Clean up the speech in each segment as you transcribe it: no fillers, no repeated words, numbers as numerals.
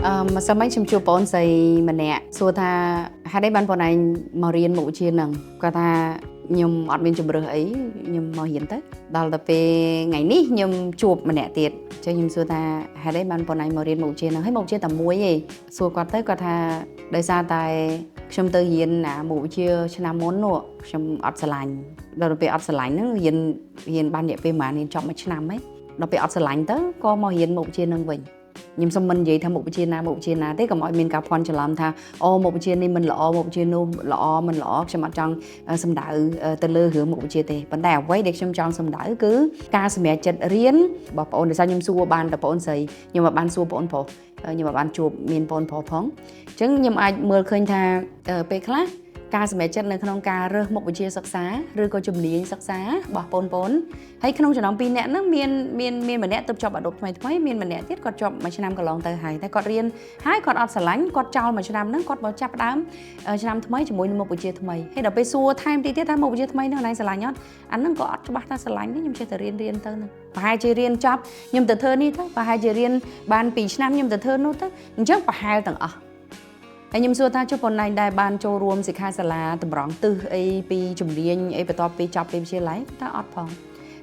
mà sao mấy chim chua bón xây mà nè xua tha hai đấy ban bọn này màu riêng mũ chia nằng qua tha nhung ọt bên chụp bờ ấy nhung màu hiến tết đó là về ngày ní nhung chụp mà nè tiệt cho nhung xua tha hai đấy ban bọn này màu riêng mũ chia nằng hết mũ chia tầm muối gì xua qua tới qua tha đời xa tại trong tư hiến nè mũ chia cho nam món nọ trong ọt sờ lạnh đó là về ọt sờ lạnh nó hiến ban nhẹ về mà nên chọn mấy năm ấy đó về ọt sờ lạnh tới có màu hiến mũ chia nằng vịnh nhưng xong mình vậy thay một chia na thế còn mọi miền cà phon cho làm tha một chia này mình lọ một chia nôm lọ mình lọ cho mặt trăng xâm đạo từ lơ hưởng một chia tê vấn đề quấy để xem trăng xâm đạo cứ ca xâm mẹ chật riến bảo ôn để sao nhung xua ban tập ôn sấy nhưng mà ban xua ôn phổ nhưng mà ban chụp miền ôn phổ phóng chứ nhưng ai mưa khơi tha pe khác caสมัยจัดในขนมการเรื่องมกวิเชียศึกษาหรือก็จุ่มเลี้ยงศึกษาบอกปนให้ขนมจะน้องปีเนี้ยนั่งเมียนแบบเนี้ยตุบจอบแบบทำไมเมียนแบบเนี้ยที่กอดจอบมาชนามก็ลองเตยหายแต่กอดเรียนให้กอดอดสลังกอดเจ้ามาชนามนั่งกอดบอจับดำชนามทำไมจะมวยมกวิเชียทำไมให้เดี๋ยวไปซัวไทม์ตีเตี้ยทำมกวิเชียทำไมนั่งในสลังยอดอันนั่งก็อดจะบักตาสลังนี่ยมเชื่อแต่เรียนเตยนึงไปให้เจเรียนจับยมแต่เธอนี่เถอะไปให้เจเรียนบานปีชนามยมแต่เธอโน้ตเถอะยังเชื่อไปให้ต่างอ่ะไอ้ยมสัวท่าชุบปนในได้บานโจรวมสิขาสลาตบร้องตื้อไอ้ปีจุ่มเรียนไอ้ประตอบปีจับปีเชียร์ไหลท่าอดพอง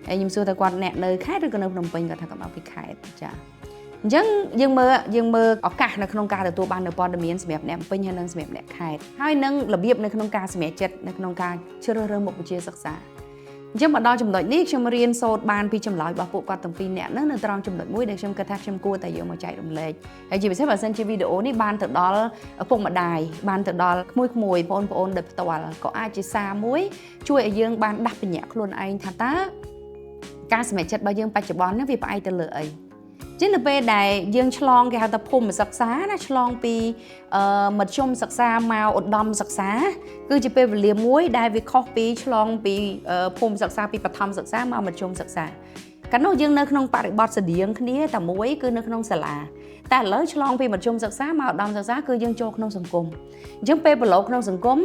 ไอ้ยมสัวตะกวาดแหนเลยแค่หรือก็เนื้อพนมเป็นก็ท่ากับเอาไปขายจ้ะยังเมื่อออกกาในขนมกาแต่ตัวบานในปอนเดมีนสมัยแหนเป็นยังนั่งสมัยแหนขายให้นั่งระเบียบในขนมกาสมัยเจ็ดในขนมกาเชื่อเริ่มหมกวิเชียศึกษายังมาดอจำหน่อยนี่ฉันมาเรียนโซดบานพี่จำลอยบาปุกอดตั้งปีเนี่ยนั่งในตรองจำหน่อยมุ้ยเด็กฉันกระแทกฉันกลัวแต่ยังมาใจดมเลยไอ้จีบใช้แบบเซนจีวิดีโอนี่บานถึงดอลพวกมาได้บานถึงดอลมุ้ยปนเด็กตัวก็อาจจะซามุ้ยช่วยยังบานดับเป็นเนี่ยคลุนไอ้ท่าตาการสมัยจัดบางยังปัจจุบันนี่วิปไอเตลยchính là về đại dương chlong cái tập phum sặc sá na chlong pi mật chôm sặc sá màu ột đom sặc sá cứ chỉ về liềm muối đại về coffee chlong pi phum sặc sá pi bát thom sặc sá màu mật chôm sặc sá cái nó dương nơi không phải bọt sờ điên cái này tầm muối cứ nơi không sờ làแต่เลยฉลองปีมาชมศึกษามาดำศึกษาคือยังโจขนมสังคมยังเป็นประโลกขนมสังคม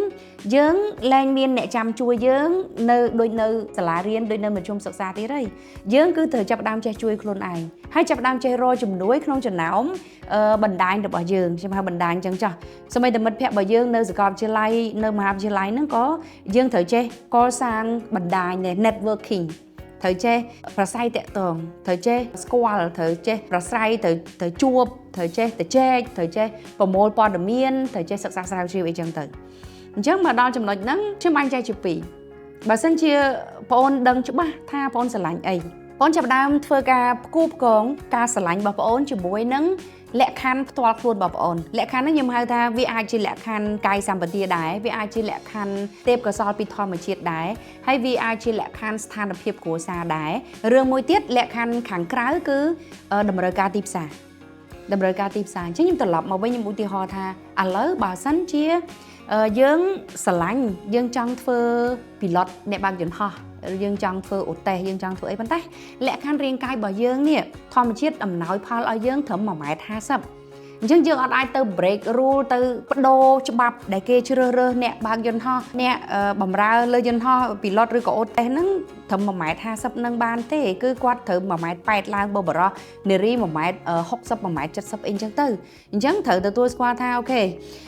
ยังแรงเมียนเนี่ยจำช่วยยังเนยโดยเนยสลาเรียนโดยเนยมาชมศึกษาที่ไรยังคือเธอจับดามใจช่วยคนไอให้จับดามใจรอจุ่มด้วยขนมจนหนาวบันไดเดี๋ยวบ่ยังใช่ไหมบันไดจังจ้ะสมัยเด็กมันแพะบ่ยังเนยสกอตเชลัยเนยมหาวิทยาลัยนั่นก็ยังเธอเจก็สร้างบันไดเนี่ย networking thời che và say tệ tường thời che squall thời che và say thời chua thời che và môi po đầm miên thời che sặc sao chiêu ấy chẳng tử trước mà đo chấm nói nắng chứ anh trai chụp bì bà sân chia pon đằng chụp ba tha pon sờ lạnh ấy pon chụp đam phơi ca cúp cống ca sờ lạnh bà pon chụp bôi nắng lẹ khăn toa khuôn bà pon lẹ khăn nó nhầm hai tha vi ai chỉ lẹ khăn cài sầm bờ tia đái vi ai chỉ lẹ khăn tép cờ soi pi thon mà chiết đái hay vi ai chỉ lẹ khăn stan đập hiệp của xa đái rương môi tiết lẹ khăn kháng krái cứ đầm rơi ca tip xà chứ nhưng tờ lọc mà với những mũi tia ho tha lỡ bà sân chia dương sờ lạnh dương trong phơ pilot nè bằng chuyện ho dương trong phơ ột tè dương trong phơ ấy bắn tay lẽ khăn riêng cai bảo dương nè thò một chiếc ẩm nói pha ở dương thấm mà mái tha sập dương dương ở ai từ break rule từ đô cho bắp để kê chưa rơ nè bằng chuyện ho nè bầm ra lơ chuyện ho pilot rồi có ột tè nắng thấm mà mái tha sập nâng ban thế cứ quát thử mà mái bẹt lang bờ bờ nề ri mà mái hốc sập mà mái chật sập in chẳng thử từ tôi qua tha ok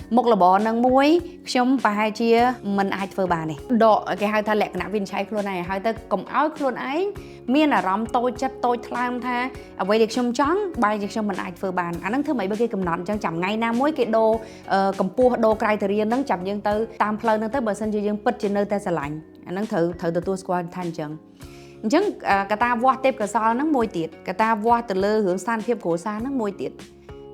một là bỏ nâng muối trong bà hai chia mình ai phơi bà này độ cái hai tha lẹ nạp viên cháy luôn này hai ta cùng áo luôn ấy miên là rắm tôi chất tôi tham tha vậy được trong trắng bài được trong mình ai phơi bàn anh thứ mấy bên kia cầm nón chẳng chậm ngay nam muối cái đồ cầm pua đồ criteria nâng chậm dân tư tam phơi nâng tới bờ sân dân bật trên nơi ta sẽ lạnh anh thử từ tôi qua thanh chẳng chẳng cả ta vót tép cả sao nó môi tiệt cả ta vót từ lơ hướng san thiệp cổ xa nó môi tiệt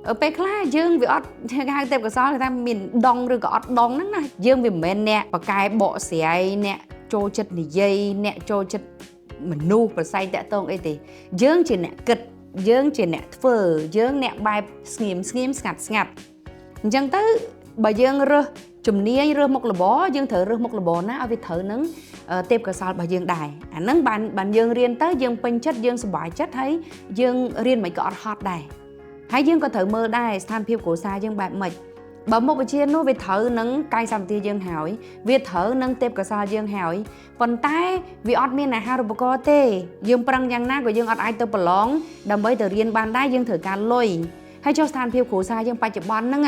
ở pe khla dương vì ót hai tép cả sao người ta mình đong rồi có đong nắng này dương vì mình nè và cái bộ xẻ nè trôi chất này dây nè trôi chất mình nu và say tẹt tông ấy thì dương chỉ nè kịch dương chỉ nè phở dương nè bài scheme ngặt chẳng tới bà dương rơ chùm nia rơ một là bó dương thử rơ một là bó ná ở vì thử nắng tép cả sao bà dương đài nắng bạn dương riêng tới dương pin chất dương sờ bài chất thấy dương riêng mấy cọ hot đài hãy dương có thử mơ đài tham phiêu của xa dương bạn mệt bấm một cái chiên nó về thử nắng cay sầm tia dương hỏi việc thử nắng tép cả sao dương hỏi phần tay vì ọt miên là hai đồ bò tê dương prang giang na của dương ọt ai tơ bờ lóng đầm bấy từ riêng ban đai dương thử cá lôi ហើយចុះស្ថានភាពគ្រួសារយើងបច្ចុប្បន្នហ្នឹង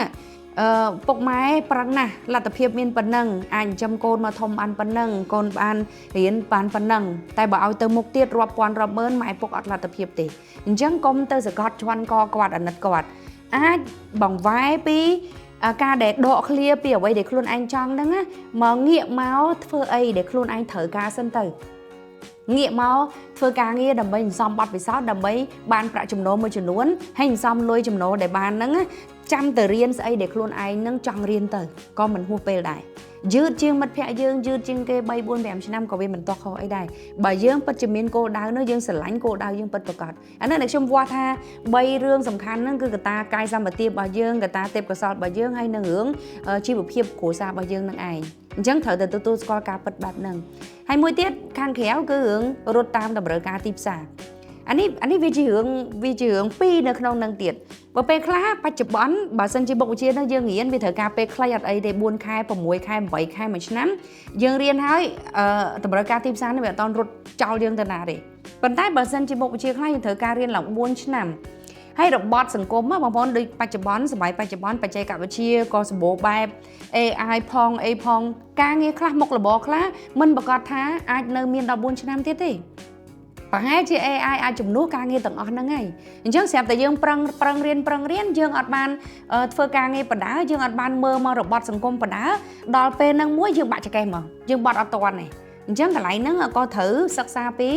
ពុកម៉ែប្រឹងណាស់លទ្ធភាពមានប៉ុណ្ណឹងអាចចិញ្ចឹមកូនមកធំបានប៉ុណ្ណឹងកូនបានរៀនបានប៉ុណ្ណឹងតែបើឲ្យទៅមុខទៀតរាប់ពាន់រាប់ម៉ឺនម៉ែពុកអត់លទ្ធភាពទេអញ្ចឹងកុំទៅសកត់ជន់កគាត់អាណិតគាត់អាចបង្វែរពីការដែលដកឃ្លាពីអ្វីដែលខ្លួនឯងចង់ហ្នឹងមកងាកមកធ្វើអីដែលខ្លួនឯងត្រូវការសិនទៅងាកមកធ្វើការងារដើម្បីសន្សំប័ណ្ណពិសោធន៍ដើម្បីបានប្រាក់ចំណូលមួយចំនួនហើយសន្សំលុយចំណូលដែលបានហ្នឹងចាំទៅរៀនស្អីដែលខ្លួនឯងនឹងចង់រៀនទៅក៏មិនហួសពេលដែរយឺតជាងមិត្តភ័ក្តិយើងយឺតជាងគេ3 4 5ឆ្នាំក៏វាមិនទាស់ខុសអីដែរបើយើងពិតជាមានគោលដៅនោះយើងស្រឡាញ់គោលដៅយើងពិតប្រាកដអានេះខ្ញុំវាស់ថា3រឿងសំខាន់ហ្នឹងគឺកត្តាកាយសម្បទារបស់យើងកត្តាទេពកោសល្យរបស់យើងហើយនឹងរឿងជីវភាពគ្រួសាររបស់យើងនឹងឯងអញ្ចឹងត្រូវតែទទួលស្គាល់ការពិតបែបហ្នឹងហើយមួយទៀតខាងក្រៅគឺរឿងរត់តាមតម្រូវការទីផ្សារអានេះវាជារឿងពីរនៅក្នុងនឹងទៀតបើពេលខ្លះបច្ចុប្បន្នបើសិនជាមុខវិជ្ជានឹងយើងរៀនវាត្រូវការពេលខ្លីអត់អីទេ4ខែ6ខែ8ខែ1ឆ្នាំយើងរៀនហើយតម្រូវការទីផ្សារនេះវាអត់តន់រត់ចោលយើងទៅណាទេប៉ុន្តែបើសិនជាមុខវិជ្ជាខ្លះយើងត្រូវការរៀនឡើង4ឆ្នាំហើយរបត់សង្គមបងប្អូនដូចបច្ចុប្បន្នសម័យបច្ចុប្បន្នបច្ចេកវិទ្យាក៏សម្បូរបែប AI ផងការងារខ្លះមុខរបរខ្លះមិនប្រកាសថាអាចនៅមានដល់4ឆ្នាំទៀតទេប្រហែលជា AI អាចជំនួសការងារទាំងអស់ហ្នឹងហើយអញ្ចឹងស្រាប់តែយើងប្រឹងរៀនយើងអត់បានធ្វើការងារបដាយើងអត់បានមើលមករបត់សង្គមបដាដល់ពេលហ្នឹងមួយយើងបាក់ចកេះមកយើងបាត់អត់ទាន់ទេអញ្ចឹងកន្លែងហ្នឹងក៏ត្រូវសិក្សាពី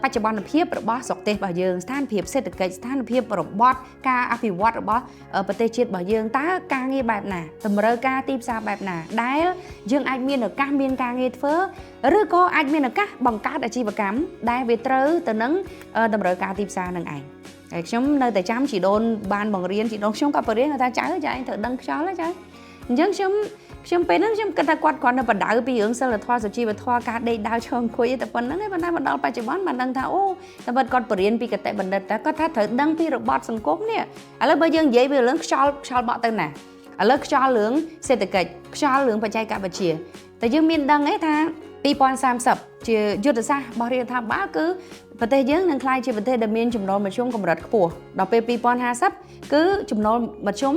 បច្ចុប្បន្នភាពរបស់ស្រុកទេសរបស់យើងស្ថានភាពសេដ្ឋកិច្ចស្ថានភាពរបត់ការអភិវឌ្ឍរបស់ប្រទេសជាតិរបស់យើងតើការងារបែបណាតម្រូវការទីផ្សារបែបណាដែលយើងអាចមានឱកាសមានការងារធ្វើឬក៏អាចមានឱកាសបង្កើតអាជីវកម្មដែលវាត្រូវទៅនឹងតម្រូវការទីផ្សារនឹងឯងហើយខ្ញុំនៅតែចាំជីដូនបានបង្រៀនជីដូនខ្ញុំក៏បង្រៀនថាចៅឯងត្រូវដឹងខ្យល់ចៅអញ្ចឹងខ្ញុំពេលហ្នឹងខ្ញុំគិតថាគាត់គ្រាន់តែបដៅពីរឿងសិលធម៌សុជីវធម៌ការដេកដើរឈរអង្គុយតែប៉ុណ្្នឹងឯងប៉ុន្តែមកដល់បច្ចុប្បន្នបានដឹងថាអូតែបើគាត់បរៀនពីកតេបណ្ឌិតតែគាត់ថាត្រូវដឹងពីរបត់សង្គមនេះឥឡូវបើយើងនិយាយពីរឿងខ្យល់បក់ទៅណាឥឡូវខ្យល់រឿងសេដ្ឋកិច្ចខ្យល់រឿងបច្ចេកវិទ្យាតែយើងមានដឹងឯថា2030ជាយុទ្ធសាស្ត្ររបស់រដ្ឋាភិបាលគឺប្រទេសយើងនឹងក្លាយជាប្រទេសដែលមានចំណូលមធ្យមកម្រិតខ្ពស់ដល់ពេល2050គឺចំណូលមធ្យម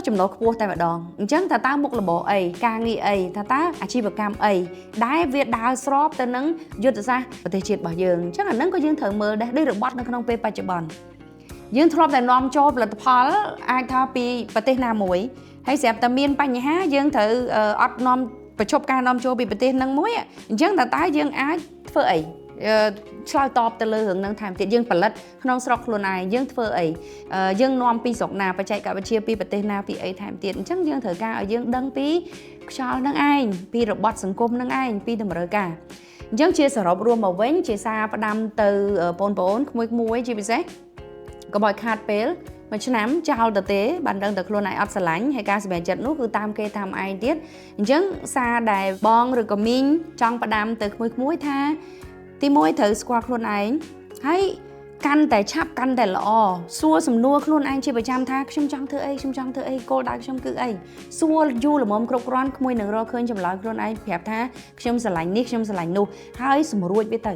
ចំណូលខ្ពស់តែម្ដងអញ្ចឹងតើមុខរបរអីការងារអីតើអាជីវកម្មអីដែលវាដើរស្របទៅនឹងយុទ្ធសាស្ត្រប្រទេសជាតិរបស់យើងអញ្ចឹងអាហ្នឹងក៏យើងត្រូវមើលដែរដូចរបត់នៅក្នុងពេលបច្ចុប្បន្នយើងធ្លាប់តែនាំចូលផលិតផលអាចថាពីប្រទេសណាមួយហើយស្រាប់តែមានបញ្ហាយើងត្រូវអត់នាំបញ្ឈប់ការនាំចូលពីប្រទេសហ្នឹងមួយអញ្ចឹងតើយើងអាចធ្វើអីឆ្លើយតបទៅលើរឿងហ្នឹងថែមទៀតយើងផលិតក្នុងស្រុកខ្លួនឯងយើងធ្វើអីយើងនាំពីស្រុកណាបច្ចេកវិទ្យាពីប្រទេសណាពីអីថែមទៀតអញ្ចឹងយើងត្រូវការឲ្យយើងដឹងពីខ្យល់ហ្នឹងឯងពីរបត់សង្គមហ្នឹងឯងពីតម្រូវការអញ្ចឹងជាសរុបរួមមកវិញជាសារផ្ដាំទៅបងប្អូនក្មួយជាពិសេសកុំឲ្យខាតពេលមួយឆ្នាំចោលទៅទេបានដឹងតែខ្លួនឯងអត់ស្រឡាញ់ហើយការសម្រេចចិត្តនោះគឺតាមគេតាមឯងទៀតអញ្ចឹងសារដែលបងឬក៏មីងចង់ផ្ដាំទៅក្មួយថាទី1ត្រូវស្គាល់ខ្លួនឯងហើយកាន់តែឆាប់កាន់តែល្អសួរសំណួរខ្លួនឯងជាប្រចាំថាខ្ញុំចង់ធ្វើអីគោលដៅខ្ញុំគឺអីសួរយូរល្មមគ្រប់គ្រាន់ក្មួយនឹងរកឃើញចម្លើយខ្លួនឯងប្រាប់ថាខ្ញុំស្រឡាញ់នេះខ្ញុំស្រឡាញ់នោះហើយសម្រួចវាទៅ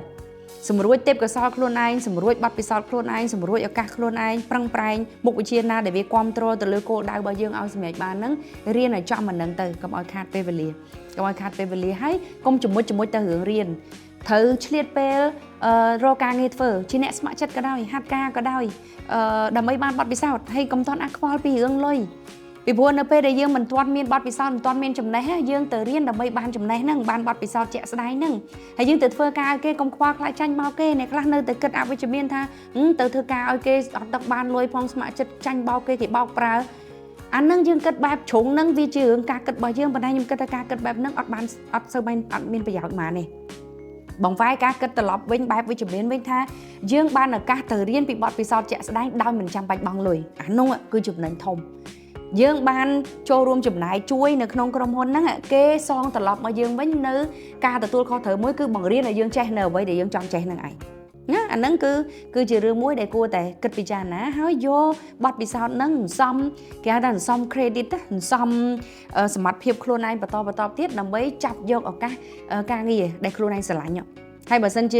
សម្រួចទេពកោសល្យខ្លួនឯងសម្រួចបទពិសោធន៍ខ្លួនឯងសម្រួចឱកាសខ្លួនឯងប្រឹងប្រែងមុខវិជ្ជាណាដែលវាគ្រប់គ្រងទៅលើគោលដៅរបស់យើងឲ្យសម្រេចបានហ្នឹងរៀនឲ្យចំអាហ្នឹងទៅកុំឲ្យខាតពេលវេលាហើយកុំជាមួយទៅរឿងរៀនត្រូវឆ្លៀតពេលរកការងារធ្វើជាអ្នកស្ម័គ្រចិត្តក៏ដោយហាត់ការក៏ដោយដើម្បីបានបទពិសោធន៍ហើយកុំតន់អាខ្វល់ពីរឿងលុយពីព្រោះនៅពេលដែលយើងមិនទាន់មានបទពិសោធន៍មិនទាន់មានចំណេះយើងទៅរៀនដើម្បីបានចំណេះហ្នឹងបានបទពិសោធន៍ជាក់ស្ដែងហ្នឹងហើយយើងទៅធ្វើការឲ្យគេកុំខ្វល់ខ្លាចចាញ់មកគេអ្នកខ្លះនៅតែគិតអវិជ្ជមានថាទៅធ្វើការឲ្យគេអត់ទឹកបានលុយផងស្ម័គ្រចិត្តចាញ់បោកគេបោកប្រើអាហ្នឹងយើងគិតបែបជ្រុងហ្នឹងវាជារឿងការគិតរបស់យើងប៉ុន្តែខ្ញុំគិតថាការគិតបែបហ្នឹងអត់មានប្រយោជន៍ប៉ុន្មានទេបង្វែរការគិតត្រឡប់វិញបែបវិជ្ជមានវិញថាយើងបានឱកាសទៅរៀនពីបទពិសោធន៍ជាក់ស្ដែងដោយមិនចាំបាច់បង់លុយអានោះគឺចំណេញធំយើងបានចូលរួមចំណាយជួយនៅក្នុងក្រុមហ៊ុនហ្នឹងគេសងត្រឡប់មកយើងវិញនៅការទទួលខុសត្រូវមួយគឺបង្រៀនឲ្យយើងចេះនៅអ្វីដែលយើងចង់ចេះហ្នឹងឯងណាអាហ្នឹងគឺជារឿងមួយដែលគួរតែគិតពិចារណាហើយយកបទពិសោធន៍ហ្នឹងគេហៅថាសន្សំ credit សន្សំសមត្ថភាពខ្លួនឯងបន្តទៀតដើម្បីចាប់យកឱកាសការងារដែលខ្លួនឯងស្រឡាញ់ហើយបើសិនជា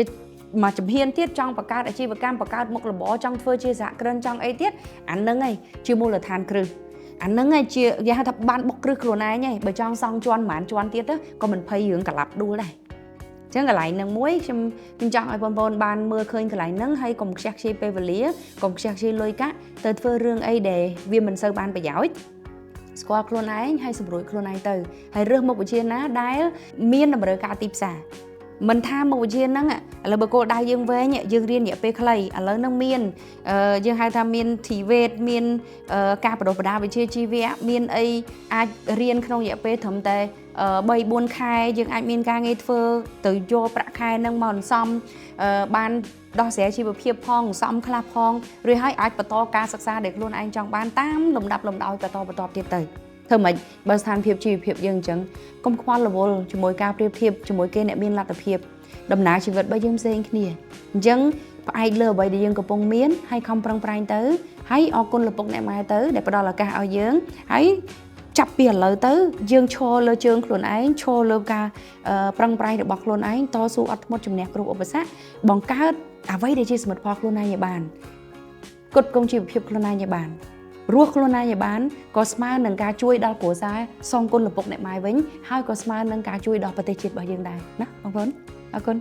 mà chấm hiên tiết trong bạc cát ở chi bạc cam bạc cát một là bỏ trong phơi chia dạ cơn trong ấy tiết ảnh nâng này chưa mua là than cừ ảnh nâng này chia gia thập ban bọc cừខ្លួនឯង ấy bởi trong xong choan mán choan tiết á còn mình phơi hướng cả lặp đua này chứ cái lại nâng muối trong trong ai bon ban mưa khơi cái lại nâng hay còn sạc chi pe vật lý còn sạc chi lôi cá từ phơi rương ấy để viên mình sơ ban phải giỏi quaខ្លួនឯង hay sụp rủiខ្លួនឯង ទៅ ហើយ រើស មុខ វិជ្ជា ណា ដែល មាន តម្រូវ ការ ទី ផ្សារ មិន ថា មុខ វិជ្ជា ហ្នឹង ឥឡូវ បើ គោល ដៅ យើង វែង យើង រៀន រយៈ ពេល ខ្លី ឥឡូវ ហ្នឹង មាន យើង ហៅ ថា មាន TVET មាន ការ បណ្ដុះ បណ្ដាល វិជ្ជា ជីវៈ មាន អី អាច រៀន ក្នុង រយៈ ពេល ត្រឹម តែ 3-4 ខែ យើង អាច មាន ការ ងារ ធ្វើ ទៅ យក ប្រាក់ ខែ ហ្នឹង មក សន្សំ បាន ដោះស្រាយ ជីវភាព ផង សន្សំ ខ្លះ ផង ឬ ហើយ អាច បន្ត ការ សិក្សា ដែល ខ្លួន ឯង ចង់ បាន តាម លំដាប់ លំដោយ បន្ត ទៀត ទៅ ធ្វើម៉េច បើ ស្ថានភាព ជីវភាព យើង អញ្ចឹង កុំ ខ្វល់ រវល់ ជាមួយ ការ ប្រៀបធៀប ជាមួយ គេ អ្នក មាន លទ្ធភាព ដំណើរ ជីវិត របស់ យើង ផ្សេង គ្នា អញ្ចឹង ផ្អែក លើ អ្វី ដែល យើង កំពុង មាន ហើយ ខំ ប្រឹង ប្រែង ទៅ ហើយ អរគុណ ឪពុក អ្នក ម៉ែ ទៅ ដែល ផ្ដល់ ឱកាស ឲ្យ យើង ហើយ ចាប់ ពី ឥឡូវ ទៅ យើង ឈរ លើ ជើង ខ្លួន ឯង ឈរ លើ ការ ប្រឹង ប្រែង របស់ ខ្លួន ឯង តស៊ូ អត់ធ្មត់ ជំនះ គ្រប់ ឧបសគ្គ បង្កើត អ្វី ដែល ជា សមិទ្ធផល ខ្លួន ឯង ឲ្យ បាន គត់ គង់ ជីវភាព ខ្លួន ឯង ឲ្យ បាន រស់ ខ្លួន ឯង ឲ្យ បាន ក៏ ស្មើ នឹង ការ ជួយ ដល់ គ្រួសារ សង គុណ ឪពុក អ្នក ម៉ែ វិញ ហើយ ក៏ ស្មើ នឹង ការ ជួយ ដល់ ប្រទេស ជាតិ របស់ យើង ដែរ ណា បងប្អូន អរគុណ